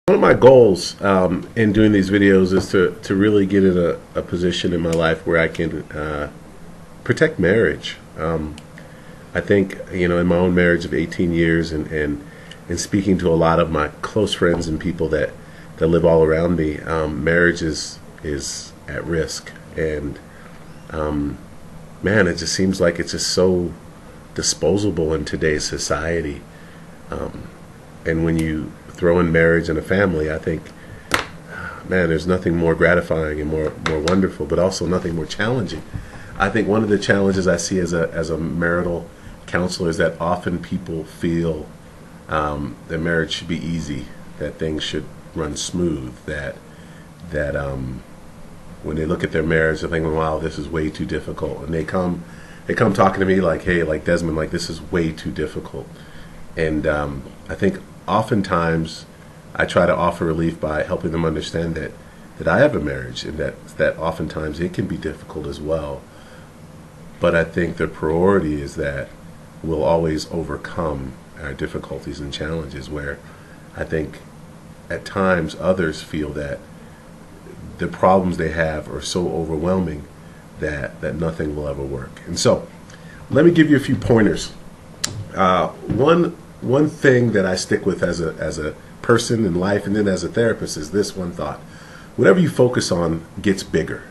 One of my goals in doing these videos is to really get in a position in my life where I can protect marriage. I think, in my own marriage of 18 years and speaking to a lot of my close friends and people that live all around me, marriage is at risk. And man, it just seems like it's just so disposable in today's society. And when you throw in marriage and a family, I think, man, there's nothing more gratifying and more wonderful, but also nothing more challenging. I think one of the challenges I see as a marital counselor is that often people feel that marriage should be easy, that things should run smooth, that when they look at their marriage, they're thinking, "Wow, this is way too difficult," and they come talking to me like, "Hey, like Desmond, like this is way too difficult." And I think oftentimes I try to offer relief by helping them understand that I have a marriage and that oftentimes it can be difficult as well. But I think the priority is that we'll always overcome our difficulties and challenges, where I think at times others feel that the problems they have are so overwhelming that nothing will ever work. And so let me give you a few pointers. One thing that I stick with as a person in life and then as a therapist is this one thought: whatever you focus on gets bigger.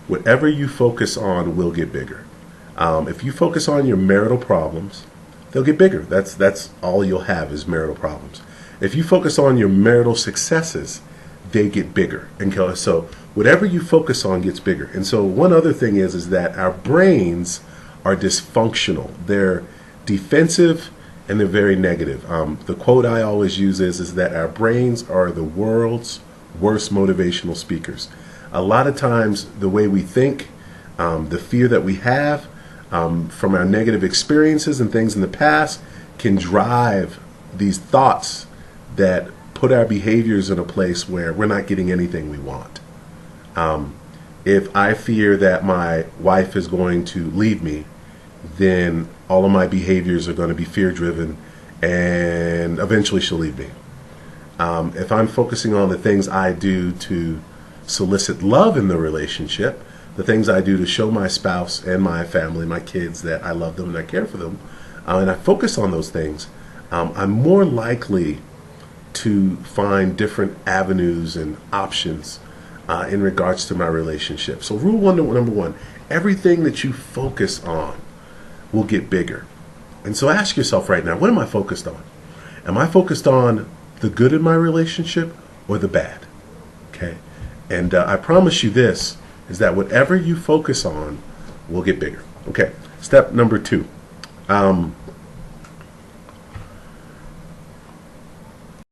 Whatever you focus on will get bigger. If you focus on your marital problems, they'll get bigger. That's all you'll have is marital problems. If you focus on your marital successes, they get bigger. And so whatever you focus on gets bigger. And so one other thing is that our brains are dysfunctional. They're defensive and they're very negative. The quote I always use is that our brains are the world's worst motivational speakers. A lot of times the way we think, the fear that we have from our negative experiences and things in the past can drive these thoughts that put our behaviors in a place where we're not getting anything we want. If I fear that my wife is going to leave me, then all of my behaviors are going to be fear-driven, and eventually she'll leave me. If I'm focusing on the things I do to solicit love in the relationship, the things I do to show my spouse and my family, my kids, that I love them and I care for them, and I focus on those things, I'm more likely to find different avenues and options in regards to my relationship. So number one, everything that you focus on will get bigger. And so ask yourself right now, what am I focused on? Am I focused on the good in my relationship or the bad? Okay. And I promise you this, is that whatever you focus on will get bigger. Okay. Step number two.